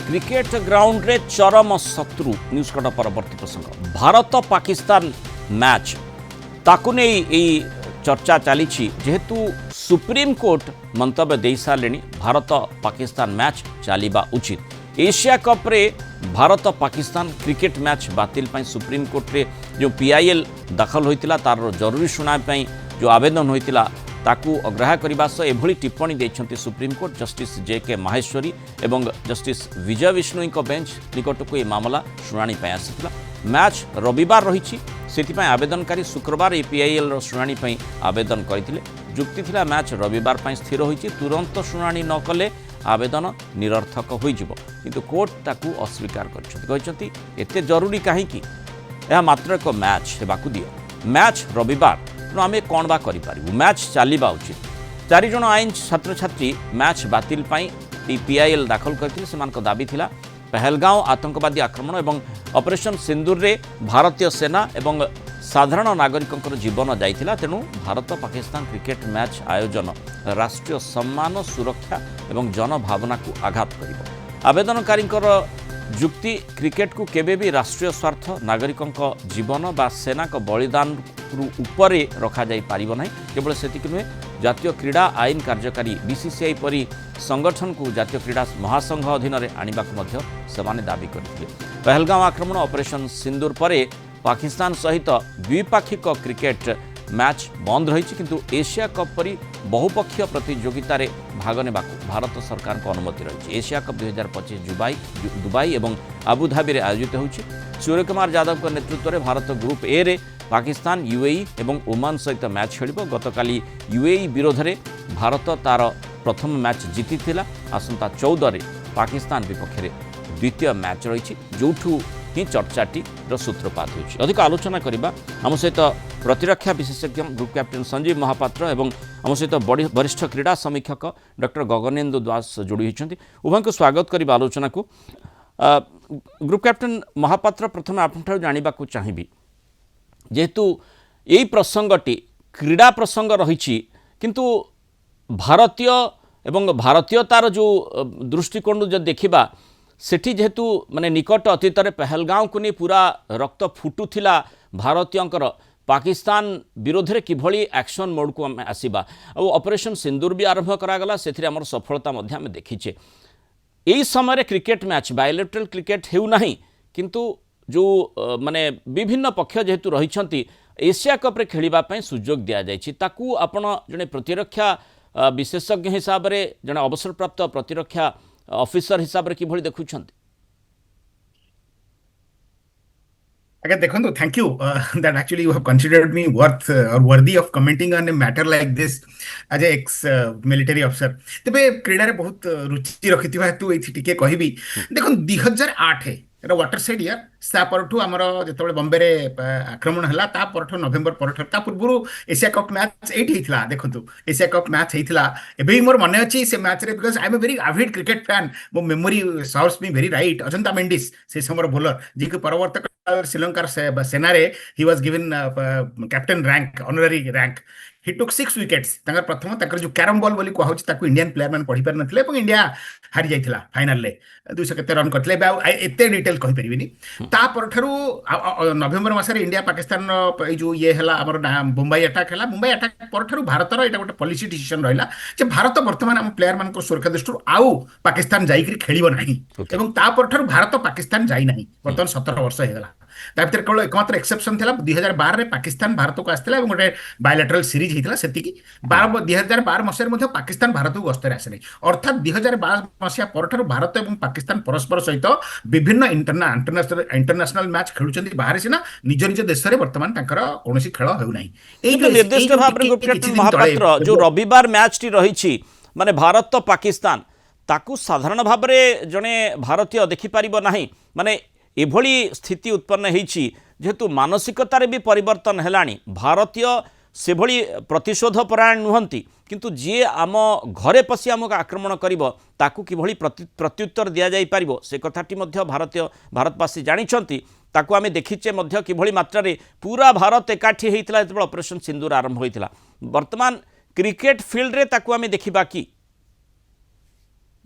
Cricket ground रे चरम शत्रु न्यूज कट परवर्ती प्रसंग भारत पाकिस्तान मैच ताकू नहीं यही चर्चा चली जेहेतु सुप्रीम कोर्ट मंतव्य दे सारे भारत पाकिस्तान मैच चलवा उचित एशिया कप रे भारत पाकिस्तान क्रिकेट मैच बातिल सुप्रीम कोर्ट रे जो पीआईएल दाखल होता तार जरूरी शुणाई जो आवेदन होता ताकू अग्राह्य करने सह एभली टिप्पणी देते supreme court justice JK. Maheshwari एवं जस्टिस विजय विष्णु बेंच निकट को यह मामला शुणाणी आसाला मैच रविवार रही से आवेदनकारी शुक्रवार ए पीआईएल शुणाणी आवेदन करते जुक्ति थिला मैच रविवार स्थिर होती तुरंत शुणाणी न कले आवेदन निरर्थक हो कोर्ट ताकू अस्वीकार करते एते जरूरी कहीं मात्र एक मैच होगाकू दियो मैच रविवार तेणु आम कौन बा करूँ मैच चलवा उचित 4 जन आईन छात्र छात्री मैच बातिल पीआईएल दाखल करते दाबी थिला पहलगांव आतंकवादी आक्रमण और ऑपरेशन सिंदूर रे भारतीय सेना और साधारण नागरिकों जीवन जाइथिला तेणु भारत पाकिस्तान क्रिकेट मैच आयोजन राष्ट्रीय सम्मान सुरक्षा और जनभावना को आघात करिबो आवेदनकारी जुक्ति क्रिकेट को केबे भी राष्ट्रीय स्वार्थ नागरिकों जीवन बा सेना को बलिदान उपरे रखा जाई पारिबो नहीं केवल सेतिक नुहे जातीय क्रीड़ा आईन कार्यकारी बीसीसीआई परी संगठन को जातीय क्रीड़ा महासंघ अधीन में आने से दाबी करते पहलगांव आक्रमण ऑपरेशन सिंदूर पर पाकिस्तान सहित द्विपाक्षिक क्रिकेट मैच बंद रही किंतु एशिया कप परी बहुपक्षीय प्रतियोगिता रे भाग ने भारत सरकार को अनुमति रही एशिया कप 2025 दुबई और आबुधाबी रे आयोजित होछि सूर्य कुमार यादव के नेतृत्व में भारत ग्रुप ए रे पाकिस्तान यूएई और ओमान सहित मैच खेलिबो गतकाली यूएई विरोध में भारत तार प्रथम मैच जीति आसंता 14 रे पाकिस्तान विपक्ष में द्वितीय मैच रही जोठू ही चर्चाटी सूत्रपात होछि अधिक आलोचना करबा हम सहित प्रतिरक्षा विशेषज्ञ ग्रुप कैप्टेन संजीव महापात्र और आम सहित वरिष्ठ क्रीड़ा समीक्षक डॉक्टर गगनेन्दु दास जोड़ी होती उभय को स्वागत करबा आलोचना को ग्रुप कैप्टेन महापात्र प्रथम आपन जानवा चाहिए जेहेतु यही प्रसंगटी क्रीड़ा प्रसंग रही किंतु भारतीय एवं भारतीयतार जो दृष्टिकोण जो देखा सेठी जेहेतु माने निकट अतीत पहलगांव को नहीं पूरा रक्त फुटुला भारतीयंकर पाकिस्तान विरोध में किभली एक्शन मोड को आम आसवा और ऑपरेशन सिंदूर भी आरंभ करागला से आम सफलता आम देखीचे यही समय क्रिकेट मैच बायोलेटरल क्रिकेट हेउना किंतु जो माने विभिन्न पक्ष जेहेतु रही एशिया कप रे खेलिबा सुजोग दि जाइए आपण जड़े प्रतिरक्षा विशेषज्ञ हिसाब से जड़े अवसरप्राप्त प्रतिरक्षा ऑफिसर हिसाब रे किभली देखुछंती Okay, Dekhantu, thank you that actually you have considered me worth or worthy of commenting on a matter like this as a ex-military officer. तेबे क्रीडा रे बहुत रुचि रखिथिबा हेतु एथि टिके कहबी देखन 2008 एटा वाटर साइड यार सा परठु हमर जेतबे बॉम्बे रे आक्रमण हला ता परठु नवेम्बर परठु ता पूर्व एशिया कप मैच एठी हितला देखंतु एशिया कप मैच हितला एबे मोर मने अछि से मैच रे because I am a very avid cricket fan मो memory serves me very right Ajantha Mendis से समर बॉलर जी के परवर्तक श्रीलंकार सेना रे he was given captain rank honorary rank he took 6 wickets तंगर प्रथम तंकर जो कैरम बॉल बोली कहउछि ताकू इंडियन प्लेयर मान पढ़ी पार नथले और इंडिया हारि जाइथिला फाइनल ले 200 केते रन करथले एते डिटेल कहि परिबिनी ता परठरू नवेम्बर मास रे इंडिया पाकिस्तान जो ये हला हमर मुंबई अटैक हला मुंबई अटैक परठरू भारत रो एटा गोटे पॉलिसी डिसीजन रहला जे भारत वर्तमान हम प्लेयर मान को सुरक्षा दृष्टि आउ पाकिस्तान जाई करी खेलिबो नाही एवं ता परठरू भारत पाकिस्तान जाई नाही वर्तमान 17 वर्ष हे गला तापर केवल एकमात्र एक्सेप्शन थिला 2012 रे पाकिस्तान भारत को आस्थिला एवं गोटे बायोलेटरल सीरीज हितला सेतिकी 2012 मसिया मध्ये पाकिस्तान भारत को गस्तर आसने अर्थात 2012 मसिया परठर भारत एवं पाकिस्तान परस्पर सहित विभिन्न इंटरनेशनल मैच खेलुचंदी बाहर सिना निज निज देश रे वर्तमान तांकर कोनोसी खेल हेउ नाही एई निर्दिष्ट भाव रे कैप्टेन महापात्र जो रविवार मैच टी रही माने भारत तो पाकिस्तान ताकू साधारण भाव रे जने भारतीय देखि परिबो नाही माने एभली स्थिति उत्पन्न होती जेहेतु मानसिकतार भी परिवर्तन है भारतीय से भली प्रतिशोध परायण नुहंती किंतु जी आम घरे पशि आमको आक्रमण करिवो ताकू किभली प्रत्युत्तर दिया जाई पारिबो से कथाटी मध्य भारतवासी जानिछंती ताकू आमे देखिचे मध्य किभली मात्रा रे पूरा भारत एकाठी हेइतला जेतबे ऑपरेशन सिंदूर आरंभ होइतला वर्तमान क्रिकेट फील्ड रे ताकू आमे देखिबा कि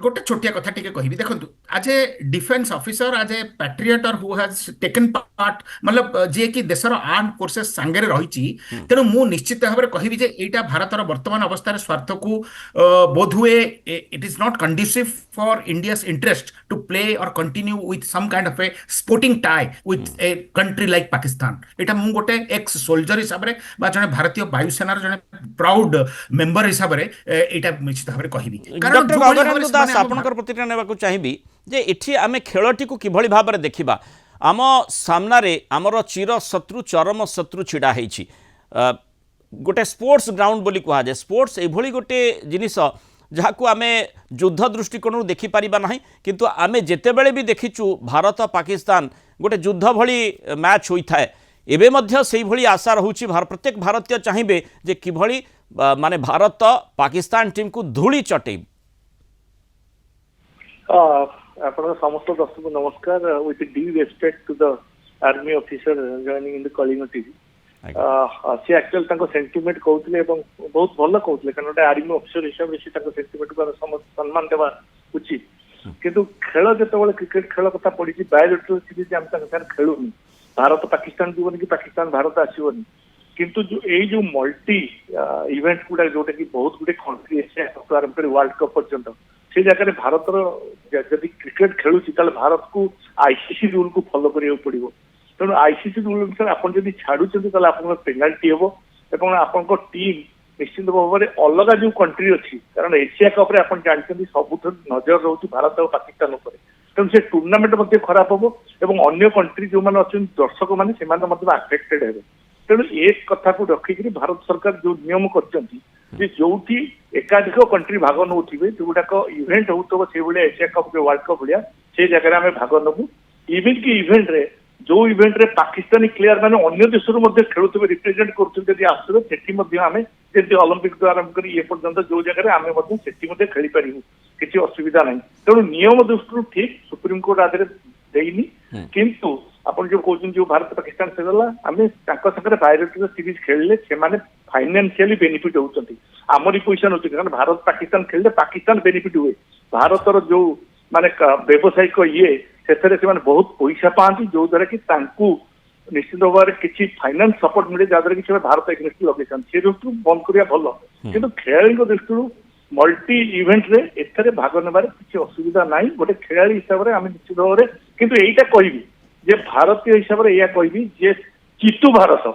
गोटे छोटिया कथा टिके कहबी देखो आज ए डिफेंस ऑफिसर आज ए पैट्रियट और हु हैज टेकन पार्ट मतलब जे कि देशर आर्म फोर्सेस सांगे रही तेणु मु निश्चित भाव में कहबी जे एटा भारतर वर्तमान अवस्था स्वार्थ को बोध हुए it is not conducive for India's interest to play or continue with some kind of a sporting tie with a country like Pakistan एटा मु गोटे एक्स सोल्जर हिसाब रे बा जने भारतीय वायुसेनार जने प्राउड मेंबर हिसाब रे एटा निश्चित भाव में कहबी कारण डॉक्टर जो भली भाबरे गगनेन्दु दास आपनकर प्रतिक्रिया नेबाकू चाहिबी जे एठी आमे खेलटी को किभଳି भाबरे देखिबा आम सामनारे आमर चिर शत्रु चरम शत्रु छिड़ा हेछि गोटे स्पोर्ट्स ग्राउंड बोली कहा जाए स्पोर्ट्स एभଳି गोटे जिनिस जहाकू आमे युद्ध दृष्टिकोण देखि परिबा नाही किंतु आमे जेतेबेले भी देखिचु भारत पाकिस्तान गोटे युद्ध भଳି मैच होइथाय एबे मध्य सेही भଳି आशा रहुछि प्रत्येक भारतीय चाहिबे जे किभଳି माने भारत पाकिस्तान टीम को धूली चटेब आपन समस्त दर्शक नमस्कार with due respect to the army officer joining in the Kalinga TV से एक्चुअल तांको सेंटिमेंट कहउतले एवं बहुत भलो कहउतले कारण गोटे आर्मी ऑफिसर हिसाब से तांको सेंटिमेंट को सम्मान देवा उचित किंतु खेल जेतेबेले क्रिकेट खेल कथा पड़ी बायोलिटरल सीरीज हम तांको खेलुनी भारत पाकिस्तान जीवन की पाकिस्तान भारत आसीबनी किंतु जो मल्टी इवेंट गुड़ा जोटा कि बहुत गुटे कंट्री आरंभ कर वर्ल्ड कप पर्यंत से जगह भारत जदि क्रिकेट खेलुची भारत को आईसीसी रूल को फॉलो करिया पड़ो तेणु आईसीसी रूल अनुसार आप छाड़ुंट आप पेनाल्टी हम और आप टीम निश्चित भाव में अलग जो कंट्री अच्छी कारण एशिया कप आप जानते सबुठ नजर रोचे भारत और पाकिस्तान उपर तेणु से टूर्णामेंट खराब हम और अन्य कंट्री जो मैंने अच्छा दर्शक मैंने आफेक्टेड हे तेणु एक कथा को रखिक भारत सरकार जो नियम कर जो एकाधिक कंट्री भाग नौथे जो गुड़ाक इवेंट हो से एशिया कप वर्ल्ड कप भाया से जगह आम भाग नबू इवन की इवेंट रे जो इवेंट रे पाकिस्तानी प्लेयर मैंने अन्य देश खेलुवे रिप्रेजेंट कर आसवे से ओलंपिक तो आरंभ कर ये पर्यंत जो जगह आम खेली पारू किसी असुविधा ना तेणु नियम दृष्टि ठीक सुप्रीम कोर्ट आदि देनी किंतु आप जो कहते जो भारत पाकिस्तान से गला आम बायोलिटरल सीरीज खेलिले से फाइनेंशियली बेनिफिट होती आमरी पैसा नौ कारण भारत पाकिस्तान खेलिले पाकिस्तान बेनिफिट हुए भारतर जो माने व्यावसायिक ये से बहुत पैसा पाती जो द्वारा कि निश्चित भाव में किसी फाइनेंस सपोर्ट मिले जहाद्वारा कि भारत एग्नेस्ट लगे से दृष्टि बंद करा भल कि खेलाड़ी दृष्टि मल्टी इवेंट रे एथरे भाग नेबार किसी असुविधा ना गोटे खेलाड़ी हिसाब से आम निश्चित भाव में किंतु एटा कहबी जे भारतीय हिसाब से यह कहबी जे जीतु भारत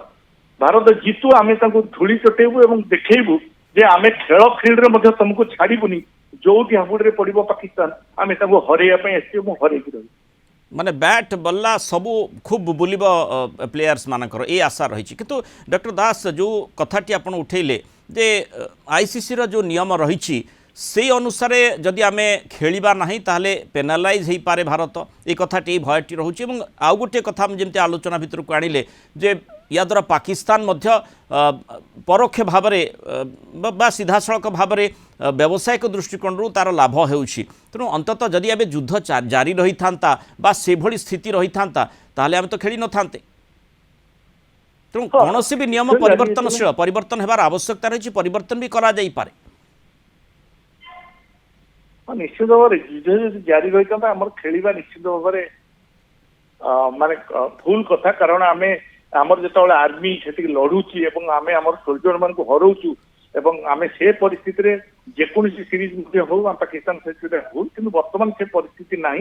भारत जीतु आम धूली चटेबू और देखू जे आम खेल फिल्ड में तुमको छाड़बूनी जो हाबुड़े पड़ो पाकिस्तान आम हरैया हरई रही माने बैट बल्ला सबू खूब बुलिब प्लेयर्स मानकर ये आशा रही किंतु डॉक्टर दास जो कथाटी आपण उठेले जे आईसीसी रो जो नियम रही से अनुसार जदि आम खेलिबा नहीं ताहले पेनालाइज हो पारे भारत ये कथाटी भयटी रोचे आउ गोटे कथा जमी आलोचना भितर को आनिले जे या द्वारा पाकिस्तान मध्य परोक्ष भाव बा सीधासख भाव व्यावसायिक दृष्टिकोण तार लाभ होउछि तेणु अंततः जदि आबे युद्ध जारी रही था बा से भली स्थिति रही था ताहले आम तो खेली न थांते तेणु कौन भी नियम परिवर्तनशील परिवर्तन होबार आवश्यकता रही परिवर्तन भी करा जाई पारे निश्चित भाव में युद्ध जारी रही था आम खेलिबा निश्चित भाव में माने भूल कथा कारण आम आमर जो आर्मी से लड़ुची आम आम सोल्जर मान हरौचु आम से परिस्थिति जेको सीरीज हो पाकिस्तान से भूल कि बर्तमान से परिस्थिति ना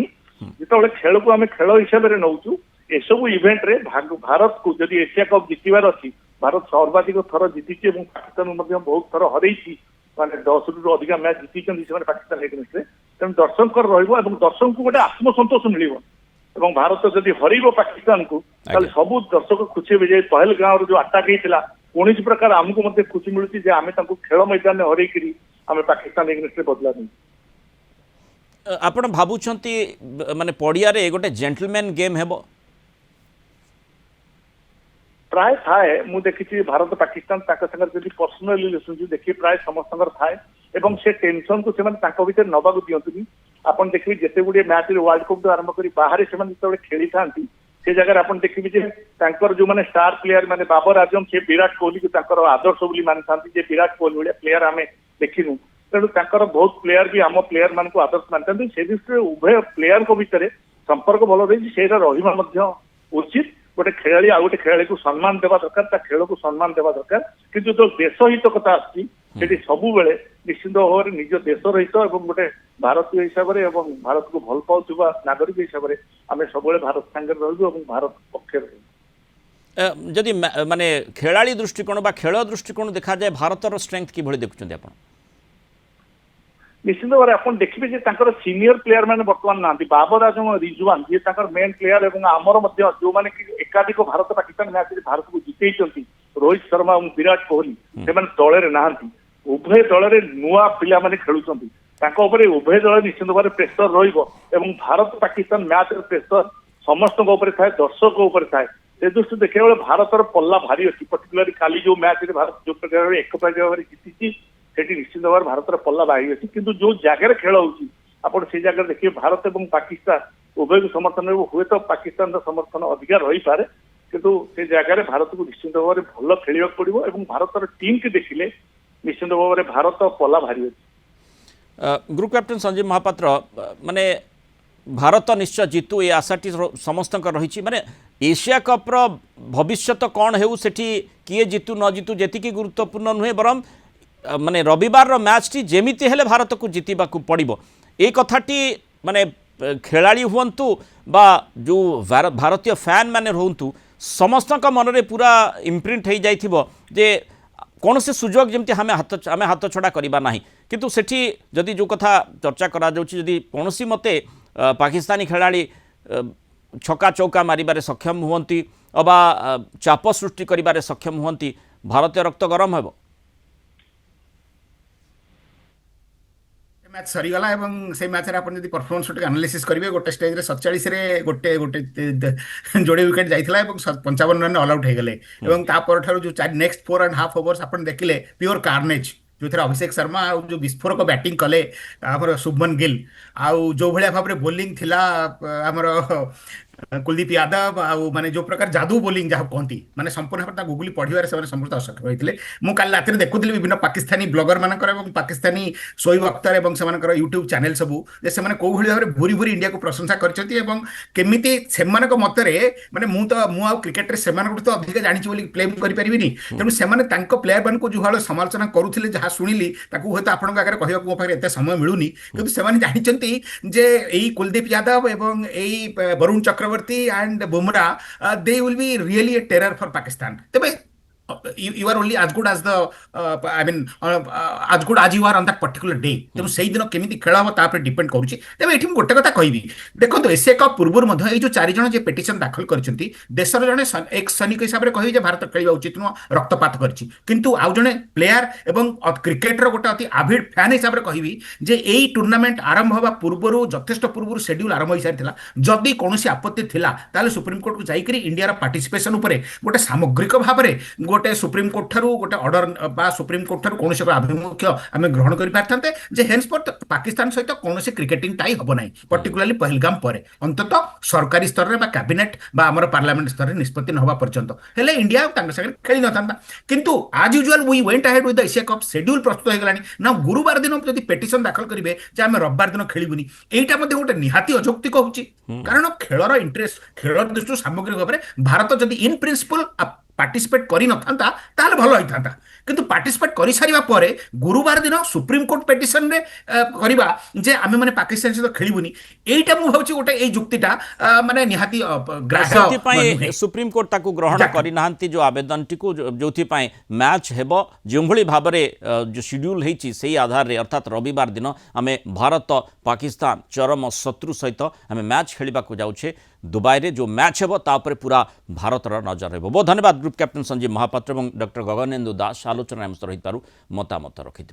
जो खेल को आम खेल हिसाब से नौचु एसबू इवेंट रे भारत को जदि एशिया कप जितबार अच्छी भारत सर्वाधिक थर जीति पाकिस्तान बहुत थर हरई माने 10 रु अधिक मैच जीति पाकिस्तान एगेन्स्ट तेणु दर्शक दर्शक को गोटे आत्मसंतोष मिल भारत जदि हरब पाकिस्तान को सब दर्शक खुशी हे पहलगाँव जो अटाक होता कौन प्रकार आमको खुशी मिलूँ आम खेल मैदान में हरई आम पाकिस्तान एगेन्स्ट बदला नहीं आपण भावुंट माने पड़िया गोटे जेंटलमैन गेम है प्राय थाए मु देखी भारत पाकिस्तान जब पर्सनल रिलेशनशिप देखिए प्राय समस्त थाए एवं से टेंशन को भर नवा दिंतुनी आप देखिए जिते गुड़े मैच वर्ल्ड कप आरंभ कर बाहर से खेली था से जगह आप देखिए जो मैंने स्टार प्लेयर माने बाबर आजम से विराट कोहली को आदर्श बोली मानी था विराट कोहली भाया प्लेयर आम देखिनु तेणु तांकर बहुत प्लेयर भी आम प्लेयर मान आदर्श मानते से दृष्टि उभय प्लेयर को भितर संपर्क भल रही से रहा उचित गोटे खेलाड़ी आ गोटे खेलाड़ी को सम्मान देवा दरकार खेल को सम्मान देवा दरकार किंतु जो देश हित कथा आसी सब बेले निश्चित भाव में निज देश हित और गोटे भारतीय हिसाब से भारत को भल पाउथुवा नागरिक हिसाब से आम सब भारत सांगे रही भारत पक्ष जदि माने खेलाड़ी दृष्टिकोण बा खेल दृष्टिकोण देखा जाए भारतर स्ट्रेंथ किभଳି देखुଛନ୍ତି ଆପଣ निश्चित भाव में आप देखिए सीनियर प्लेयर मैंने बर्तमान ना बाबर आजम रिजवान जी मेन प्लेयर और आमर जो मैंने एकाधिक भारत पाकिस्तान मैच भारत को जितई रोहित शर्मा और विराट कोहली से दल ना उभय दल नुआ पिला माने खेलुंट उभय दल निश्चित भाव में प्रेसर रही भारत पाकिस्तान मैच प्रेसर समस्त थाए दर्शक थाए से दृष्टि देखा बेले भारतर पल्ला भारी अच्छी पर्टिकुलरली काली जो मैच भारत जो प्रकार एक भाव जीति सेठी निश्चित भाव में भारत पल्ला भारी अच्छी किंतु जो जगह खेल होपण से जगह देखिए भारत और पाकिस्तान उभय को समर्थन हुए तो पाकिस्तान समर्थन अधिकार रही पारे किंतु से जगह भारत को निश्चित भाव में भल खेल पड़ो और भारतर टीम की देखिले निश्चित भाव में भारत पल्ला भारी अच्छी ग्रुप कैप्टेन संजीव महापात्र माने भारत निश्चय जीतु ये आशाटी समस्त रही माने एशिया कप्र भविष्य कौन हो सेठी किए जीतु न जीतु जी गुरुत्वपूर्ण नुहे बरम माने रविवार मैच टी जेमिति हेले भारत को जीतवा पड़ो ये कथाटी माने खेलाड़ी हुंतु बा जो भारतीय फैन माने रहंतु समस्त मन रे पूरा इम्प्रिंट हो जाइथिबो जे कौन से सुजोग जमती आम हाथ छड़ा करवा ना किंतु सेठी जदि जो कथा चर्चा करा जाउछि जदि कौनसी मते पाकिस्तानी खेलाड़ी छक्का चौका मारिबारे सक्षम हुंती अबा चाप सृष्टि करिबारे सक्षम हुंती भारतीय रक्त गरम हेबो मैच सरीगला एवं से मैच रे आपण जदि परफॉर्मेंस गोटे एनालिसिस करेंगे गोटे स्टेज रे 47 रे गोटे गोटे जोड़े विकेट जाइथिला एवं 55 रन ऑल आउट हो गले एवं तापर ठारो जो नेक्स्ट 4.5 ओवर्स आपण देखिले प्योर कार्नेज जो थे अभिषेक शर्मा आ जो विस्फोरक बैटिंग कले आमर शुभमन गिल आउ जो भाया भाव में बोलिंग थिला आमर कुलदीप यादव आउ माने जो प्रकार जादू बोलिंग जहाँ कहती माने संपूर्ण भाव गूगली पढ़िबार से समृद्ध असक्षम होते मुझे काली रात देखुली विभिन्न पाकिस्तानी ब्लगर मानकर पाकिस्तानी शोएब अख्तर और से यूट्यूब चैनल सबू से कौ भाव में भूरी भूरी इंडिया को प्रशंसा करमी से मतरे माने मुझे क्रिकेट से तो अधिक जानी क्लेम करें तेणु से प्लेयर मान जो भाव समालोचना करुले जहाँ शुणिली हूँ आपंक आगे कहूँ मो पाखे एत समय मिलूनी कि जानते जे यही कुलदीप यादव एवं यही Varun Chakravarthy and Bumrah, they will be really a terror for Pakistan. You are only as good as the as good as you are on that particular day. तेणु से दिन केमी खेल हम तापर डिपेंड करुच्ची तेज ये गोटे कथा कहबी देखो एशिया कप पूर्व ये जो 4 जन जे पिटिशन दाखल करछंती देशर जने एक सैनिक हिसाब से कहि भारत खेल उचित नुह रक्तपात करछि किंतु आउ जने प्लेयर एवं क्रिकेटर गोटे अति आविड फैन हिसाब से कहबी जे एई टूर्नामेंट आरंभ होबा पूर्व यथेष्ट पूर्व शेड्यूल आरंभ हो सारी जदि कौन आपत्ति थिला ताले सुप्रीम कोर्ट को जाइकरी इंडिया पार्टिसिपेशन उपरे गोटे सामग्रिक भाव में गोटे सुप्रीम कोर्ट ठारू गोटे ऑर्डर बा सुप्रीम कोर्ट ठारू कौन आभिमुख्य आम ग्रहण कर पारते जे हेन्सपोर्ट पाकिस्तान सहित कौन क्रिकेटिंग टाई हम ना पर्टिकुलाली पहलगाम पर अंतत सरकारी स्तर में कैबिनेट बा आमर पार्लियामेंट स्तर में निष्पत्ति न होगा पर्यंत हेले इंडिया खेली न था किंतु आज usual we went ahead with the Asia cup schedule प्रस्तुत हो गलानी ना गुरुवार दिन जब पिटिशन दाखल करेंगे जे आम रविवार दिन खेलुनी एटा गोटे निहाती अजौक्तिक होची कारण खेलर इंटरेस्ट खेल दृष्टि सामग्रिक भाव में भारत जदि इन प्रिंसिपल पार्टिसिपेट करी न था ताल भल होता किंतु पार्टिसिपेट कर सारिबा परे गुरुवार दिन सुप्रीम कोर्ट पिटिशन रे करबा जे आमे माने पाकिस्तान सहित खेलिबुनी एटा मु भाउची गोटे ए जुक्तिटा माने निहाती ग्राह्य सुप्रीम कोर्ट ताकू ग्रहण करि नाहंती जो आवेदन टिकु जोथि पय मैच हेबो जोंभଳି भाबरे जो शेड्यूल हेछि सेही आधार रे अर्थात रविवार दिन आमे भारत पाकिस्तान चरम शत्रु सहित आमे मैच खेलिबा को जाउछे दुबई रे जो मैच हेबो ता ऊपर पूरा भारतर नजर हेबो। बहुत धन्यवाद ग्रुप कैप्टेन संजीव महापात्र और डॉक्टर गगनेन्दु दास आलोचना रही मतामत रखि।